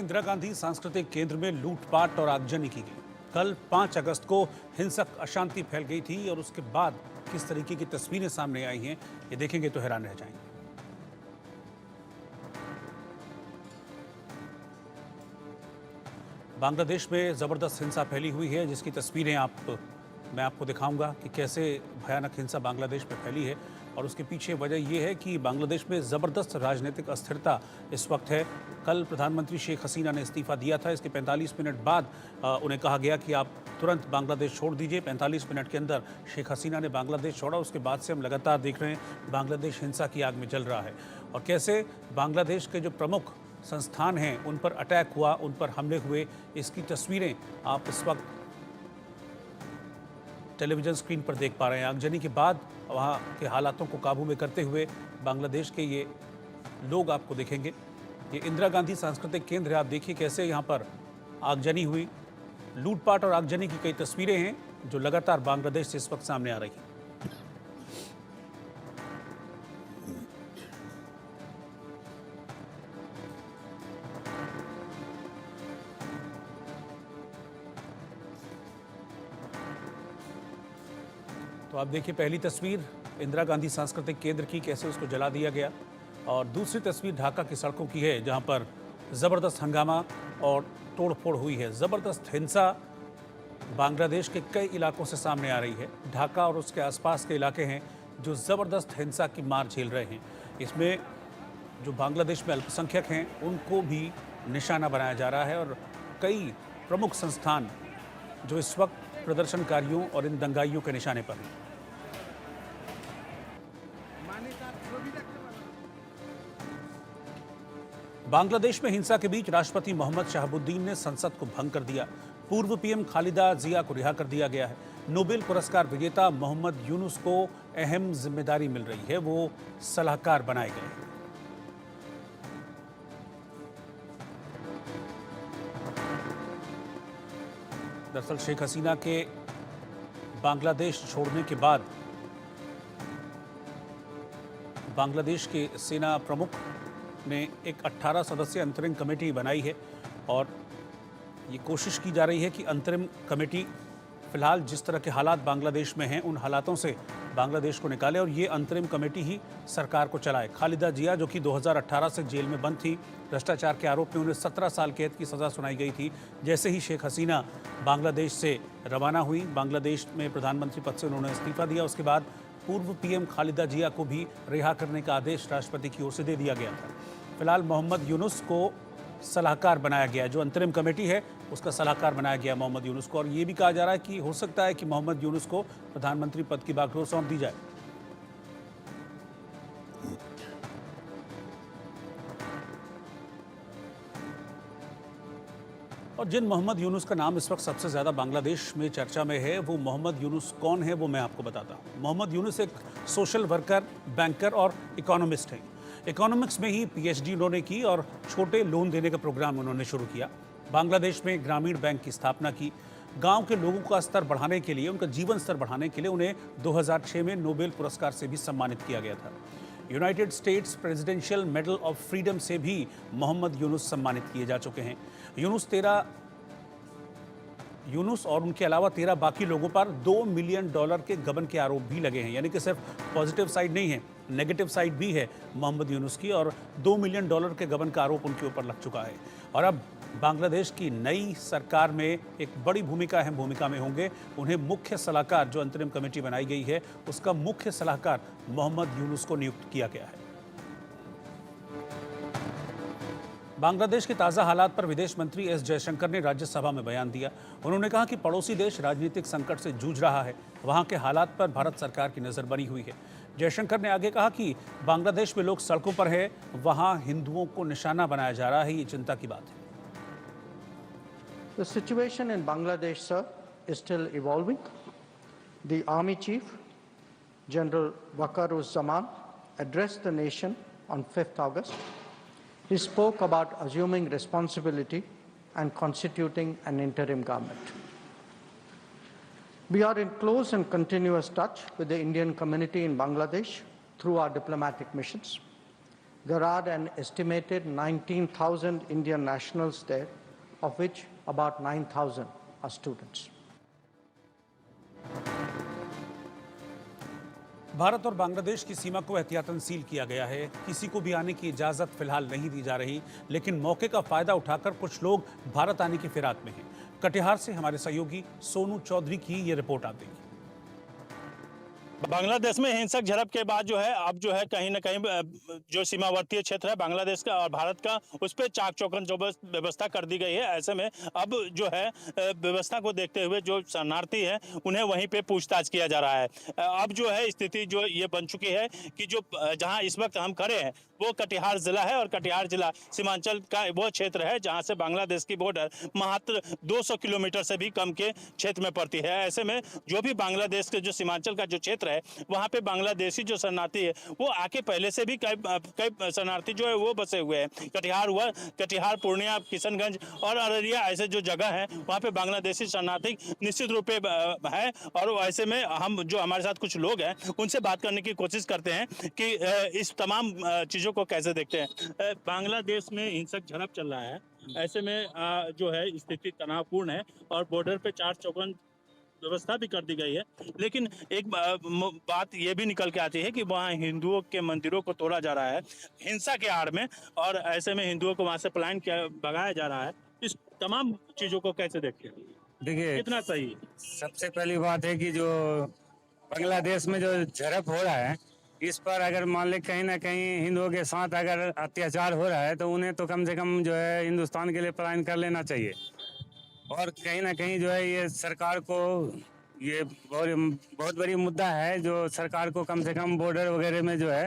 इंदिरा गांधी सांस्कृतिक केंद्र में लूटपाट और आगजनी की गई। कल 5 अगस्त को हिंसक अशांति फैल गई थी और उसके बाद किस तरीके की तस्वीरें सामने आई हैं, ये देखेंगे तो हैरान रह जाएंगे। बांग्लादेश में जबरदस्त हिंसा फैली हुई है, जिसकी तस्वीरें मैं आपको दिखाऊंगा कि कैसे भयानक हिंसा बांग्लादेश में फैली है। और उसके पीछे वजह यह है कि बांग्लादेश में ज़बरदस्त राजनीतिक अस्थिरता इस वक्त है। कल प्रधानमंत्री शेख हसीना ने इस्तीफा दिया था। इसके 45 मिनट बाद उन्हें कहा गया कि आप तुरंत बांग्लादेश छोड़ दीजिए। 45 मिनट के अंदर शेख हसीना ने बांग्लादेश छोड़ा। उसके बाद से हम लगातार देख रहे हैं बांग्लादेश हिंसा की आग में जल रहा है और कैसे बांग्लादेश के जो प्रमुख संस्थान हैं उन पर अटैक हुआ, उन पर हमले हुए। इसकी तस्वीरें आप इस वक्त टेलीविज़न स्क्रीन पर देख पा रहे हैं। आगजनी के बाद वहाँ के हालातों को काबू में करते हुए बांग्लादेश के ये लोग आपको दिखेंगे। ये इंदिरा गांधी सांस्कृतिक केंद्र है। आप देखिए कैसे यहाँ पर आगजनी हुई। लूटपाट और आगजनी की कई तस्वीरें हैं जो लगातार बांग्लादेश से इस वक्त सामने आ रही हैं। तो आप देखिए पहली तस्वीर इंदिरा गांधी सांस्कृतिक केंद्र की, कैसे उसको जला दिया गया। और दूसरी तस्वीर ढाका की सड़कों की है, जहां पर ज़बरदस्त हंगामा और तोड़फोड़ हुई है। ज़बरदस्त हिंसा बांग्लादेश के कई इलाकों से सामने आ रही है। ढाका और उसके आसपास के इलाके हैं जो ज़बरदस्त हिंसा की मार झेल रहे हैं। इसमें जो बांग्लादेश में अल्पसंख्यक हैं उनको भी निशाना बनाया जा रहा है और कई प्रमुख संस्थान जो इस वक्त प्रदर्शनकारियों और इन दंगाइयों के निशाने पर हैं। बांग्लादेश में हिंसा के बीच राष्ट्रपति मोहम्मद शहाबुद्दीन ने संसद को भंग कर दिया। पूर्व पीएम खालिदा जिया को रिहा कर दिया गया है। नोबेल पुरस्कार विजेता मोहम्मद यूनुस को अहम जिम्मेदारी मिल रही है, वो सलाहकार बनाए गए हैं। दरअसल शेख हसीना के बांग्लादेश छोड़ने के बाद बांग्लादेश के सेना प्रमुख ने एक 18 सदस्यीय अंतरिम कमेटी बनाई है और ये कोशिश की जा रही है कि अंतरिम कमेटी फिलहाल जिस तरह के हालात बांग्लादेश में हैं उन हालातों से बांग्लादेश को निकाले और ये अंतरिम कमेटी ही सरकार को चलाए। खालिदा जिया जो कि 2018 से जेल में बंद थी, भ्रष्टाचार के आरोप में उन्हें 17 साल कैद की सज़ा सुनाई गई थी। जैसे ही शेख हसीना बांग्लादेश से रवाना हुई, बांग्लादेश में प्रधानमंत्री पद से उन्होंने इस्तीफा दिया। उसके बाद पूर्व पीएम खालिदा जिया को भी रिहा करने का आदेश राष्ट्रपति की ओर से दे दिया गया था। फिलहाल मोहम्मद यूनुस को सलाहकार बनाया गया है। जो अंतरिम कमेटी है उसका सलाहकार बनाया गया मोहम्मद यूनुस को और ये भी कहा जा रहा है कि हो सकता है कि मोहम्मद यूनुस को प्रधानमंत्री पद की बागडोर सौंप दी जाए। और जिन मोहम्मद यूनुस का नाम इस वक्त सबसे ज़्यादा बांग्लादेश में चर्चा में है, वो मोहम्मद यूनुस कौन है वो मैं आपको बताता हूँ। मोहम्मद यूनुस एक सोशल वर्कर, बैंकर और इकोनॉमिस्ट हैं। इकोनॉमिक्स में ही पीएचडी उन्होंने की और छोटे लोन देने का प्रोग्राम उन्होंने शुरू किया। बांग्लादेश में ग्रामीण बैंक की स्थापना की। गांव के लोगों का स्तर बढ़ाने के लिए, उनका जीवन स्तर बढ़ाने के लिए उन्हें 2006 में नोबेल पुरस्कार से भी सम्मानित किया गया था। United states presidential medal of freedom से भी मोहम्मद यूनुस सम्मानित किए जा चुके हैं। यूनुस और उनके अलावा 13 बाकी लोगों पर $2 मिलियन के गबन के आरोप भी लगे हैं। यानी कि सिर्फ पॉजिटिव साइड नहीं है, नेगेटिव साइड भी है मोहम्मद यूनुस की और $2 मिलियन के गबन का आरोप उनके ऊपर लग चुका है। और अब बांग्लादेश की नई सरकार में एक बड़ी अहम भूमिका में होंगे। उन्हें मुख्य सलाहकार, जो अंतरिम कमेटी बनाई गई है उसका मुख्य सलाहकार मोहम्मद यूनुस को नियुक्त किया गया है। बांग्लादेश के ताज़ा हालात पर विदेश मंत्री एस जयशंकर ने राज्यसभा में बयान दिया। उन्होंने कहा कि पड़ोसी देश राजनीतिक संकट से जूझ रहा है, वहां के हालात पर भारत सरकार की नज़र बनी हुई है। जयशंकर ने आगे कहा कि बांग्लादेश में लोग सड़कों पर है, वहां हिंदुओं को निशाना बनाया जा रहा है, ये चिंता की बात है। The situation in Bangladesh, sir, is still evolving. The Army Chief, General Waqar-uz-Zaman, addressed the nation on 5th August. He spoke about assuming responsibility and constituting an interim government. We are in close and continuous touch with the Indian community in Bangladesh through our diplomatic missions. There are an estimated 19,000 Indian nationals there, of which about 9,000 are students. Bharat और बांग्लादेश की सीमा को एहतियातन seal किया गया है। किसी को भी आने की इजाजत फिलहाल नहीं दी जा रही, लेकिन मौके का फायदा उठाकर कुछ लोग भारत आने की फिराक में हैं। कटिहार से हमारे सहयोगी सोनू चौधरी की ये रिपोर्ट आप देखिए। बांग्लादेश में हिंसक झड़प के बाद जो है अब जो है कहीं ना कहीं जो सीमावर्ती क्षेत्र है बांग्लादेश का और भारत का, उस पर चाक चौबंद व्यवस्था कर दी गई है। ऐसे में अब जो है व्यवस्था को देखते हुए जो शरणार्थी है उन्हें वहीं पे पूछताछ किया जा रहा है। अब जो है स्थिति जो ये बन चुकी है कि जो जहां इस वक्त हम खड़े हैं वो कटिहार जिला है और कटिहार जिला सीमांचल का वो क्षेत्र है जहां से बांग्लादेश की बॉर्डर मात्र 200 किलोमीटर से भी कम के क्षेत्र में पड़ती है। ऐसे में जो भी बांग्लादेश के जो सीमांचल का जो क्षेत्र है वहां पे बांग्लादेशी जो शरणार्थी है वो आके पहले से भी कई शरणार्थी जो है वो बसे हुए हैं। कटिहार, पूर्णिया, किशनगंज और अररिया ऐसे जो जगह है वहाँ पे बांग्लादेशी शरणार्थी निश्चित रूप से है। और ऐसे में हम जो हमारे साथ कुछ लोग हैं उनसे बात करने की कोशिश करते हैं कि इस तमाम चीज़ों को कैसे देखते हैं। बांग्लादेश में हिंसक झड़प चल रहा है, ऐसे में जो है स्थिति तनावपूर्ण है और बॉर्डर पे चार चौबंद व्यवस्था भी कर दी गई है। लेकिन एक बात ये भी निकल के आती है कि वहाँ हिंदुओं के मंदिरों को तोड़ा जा रहा है हिंसा के आड़ में, और ऐसे में हिंदुओं को वहाँ से पलायन किया भगाया जा रहा है। इस तमाम चीजों को कैसे देखते हैं? देखिए, कितना सही है? सबसे पहली बात है कि जो बांग्लादेश में जो झड़प हो रहा है इस पर अगर मान ले कहीं ना कहीं हिंदुओं के साथ अगर अत्याचार हो रहा है तो उन्हें तो कम से कम जो है हिंदुस्तान के लिए पलायन कर लेना चाहिए। और कहीं ना कहीं जो है ये सरकार को ये बहुत बड़ी मुद्दा है जो सरकार को कम से कम बॉर्डर वगैरह में जो है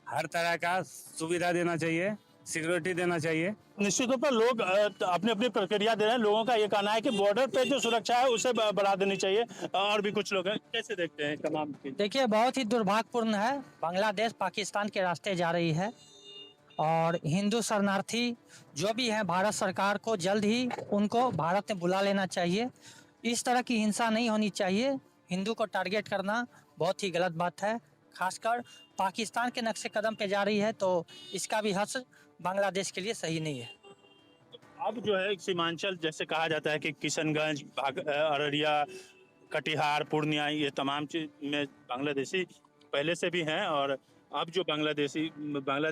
हर तरह का सुविधा देना चाहिए, सिक्योरिटी देना चाहिए। निश्चित तौर पर लोग अपनी अपनी प्रक्रिया दे रहे हैं। लोगों का ये कहना है कि बॉर्डर पे जो सुरक्षा है उसे बढ़ा देनी चाहिए। और भी कुछ लोग हैं, कैसे देखते हैं तमाम चीज़? देखिए, बहुत ही दुर्भाग्यपूर्ण है। बांग्लादेश पाकिस्तान के रास्ते जा रही है और हिंदू शरणार्थी जो भी हैं भारत सरकार को जल्द ही उनको भारत में बुला लेना चाहिए। इस तरह की हिंसा नहीं होनी चाहिए। हिंदू को टारगेट करना बहुत ही गलत बात है, खासकर पाकिस्तान के नक्शे कदम पे जा रही है तो इसका भी हश्र बांग्लादेश के लिए सही नहीं है। अब जो है सीमांचल जैसे कहा जाता है कि किशनगंज, अररिया, कटिहार, पूर्णिया, ये तमाम चीज में बांग्लादेशी पहले से भी हैं। और अब जो बांग्लादेश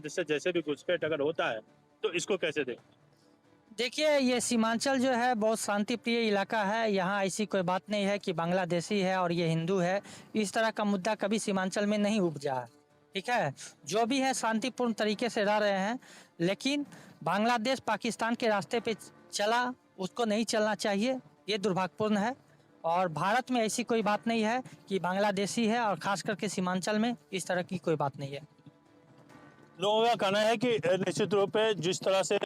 से जैसे भी घुसपैठ अगर होता है तो इसको कैसे देखें? देखिए, ये सीमांचल जो है बहुत शांति प्रिय इलाका है। यहाँ ऐसी कोई बात नहीं है कि बांग्लादेशी है और ये हिंदू है। इस तरह का मुद्दा कभी सीमांचल में नहीं उपजा है। ठीक है, जो भी है शांतिपूर्ण तरीके से रह रहे हैं, लेकिन बांग्लादेश पाकिस्तान के रास्ते पे चला, उसको नहीं चलना चाहिए। ये दुर्भाग्यपूर्ण है और भारत में ऐसी कोई बात नहीं है कि बांग्लादेशी है और खास करके सीमांचल में इस तरह की कोई बात नहीं है। लोगों का कहना है कि निश्चित रूप से जिस तरह से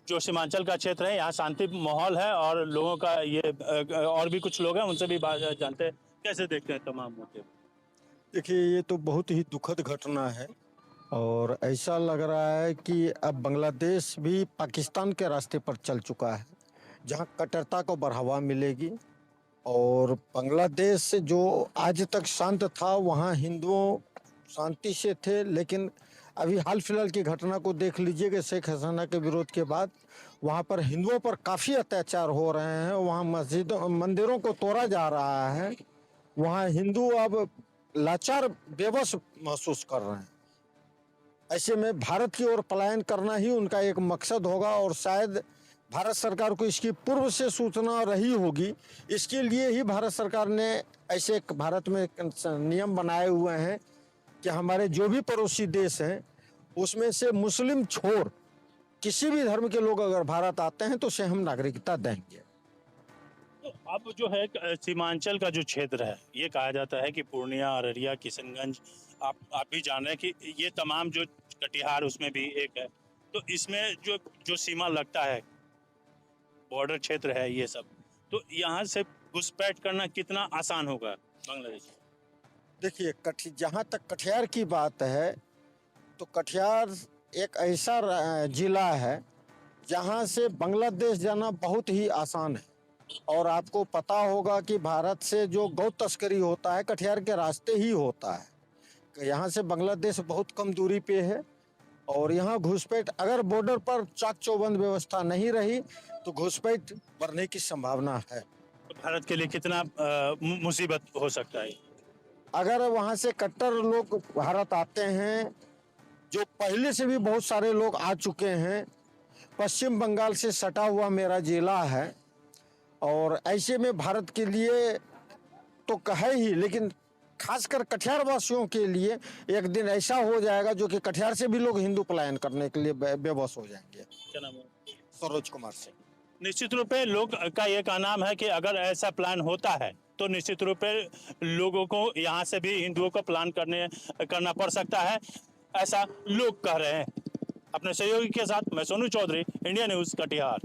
जो सीमांचल का क्षेत्र है यहाँ शांति माहौल है और लोगों का ये और भी कुछ लोग हैं उनसे भी बात जानते हैं, कैसे देखते हैं तमाम मुद्दे? देखिए, ये तो बहुत ही दुखद घटना है और ऐसा लग रहा है कि अब बांग्लादेश भी पाकिस्तान के रास्ते पर चल चुका है, जहां कट्टरता को बढ़ावा मिलेगी। और बांग्लादेश जो आज तक शांत था, वहां हिंदुओं शांति से थे, लेकिन अभी हाल फिलहाल की घटना को देख लीजिए कि शेख हसीना के विरोध के बाद वहां पर हिंदुओं पर काफ़ी अत्याचार हो रहे हैं। वहां मस्जिदों मंदिरों को तोड़ा जा रहा है। वहां हिंदू अब लाचार बेबस महसूस कर रहे हैं। ऐसे में भारत की ओर पलायन करना ही उनका एक मकसद होगा और शायद भारत सरकार को इसकी पूर्व से सूचना रही होगी। इसके लिए ही भारत सरकार ने ऐसे भारत में नियम बनाए हुए हैं कि हमारे जो भी पड़ोसी देश हैं उसमें से मुस्लिम छोड़ किसी भी धर्म के लोग अगर भारत आते हैं तो उसे हम नागरिकता देंगे। तो अब जो है सीमांचल का जो क्षेत्र है ये कहा जाता है कि पूर्णिया, अररिया, किशनगंज, आप भी जान रहे हैं कि ये तमाम जो कटिहार उसमें भी एक है। तो इसमें जो सीमा लगता है, बॉर्डर क्षेत्र है ये सब, तो यहाँ से घुसपैठ करना कितना आसान होगा बांग्लादेश? देखिए, जहाँ तक कटिहार की बात है तो कटिहार एक ऐसा जिला है जहाँ से बांग्लादेश जाना बहुत ही आसान है। और आपको पता होगा कि भारत से जो गौ तस्करी होता है कटिहार के रास्ते ही होता है। यहाँ से बांग्लादेश बहुत कम दूरी पे है और यहाँ घुसपैठ अगर बॉर्डर पर चाक चौबंद व्यवस्था नहीं रही तो घुसपैठ बढ़ने की संभावना है। तो भारत के लिए कितना मुसीबत हो सकता है? अगर वहाँ से कट्टर लोग भारत आते हैं, जो पहले से भी बहुत सारे लोग आ चुके हैं, पश्चिम बंगाल से सटा हुआ मेरा जिला है और ऐसे में भारत के लिए तो कहे ही, लेकिन खासकर कटिहार वासियों के लिए एक दिन ऐसा हो जाएगा जो कि कटिहार से भी लोग हिंदू पलायन करने के लिए बेबस हो जाएंगे। क्या नाम है? सरोज कुमार सिंह। निश्चित रूप से लोग का ये कहना है कि अगर ऐसा प्लान होता है तो निश्चित रूप से लोगों को यहाँ से भी हिंदुओं को प्लान करना पड़ सकता है, ऐसा लोग कह रहे हैं। अपने सहयोगी के साथ मैं सोनू चौधरी, इंडिया न्यूज़, कटिहार।